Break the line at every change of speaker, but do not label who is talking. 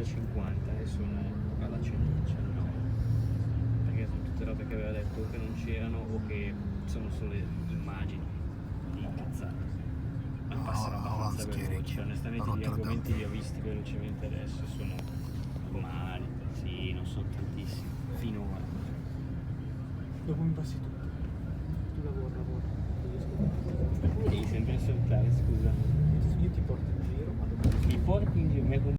150 e sono alla 119, perché sono tutte robe che aveva detto o che non c'erano o che sono solo immagini di cazzate. Ma passerà abbastanza veloce, onestamente gli argomenti li ho visti velocemente adesso, sono normali, sì, non sono tantissimi, finora.
Dopo mi passi tu. Tu lavora.
Devi sempre insultare, scusa.
Io ti porto in giro, ma dopo
Mi porti in giro,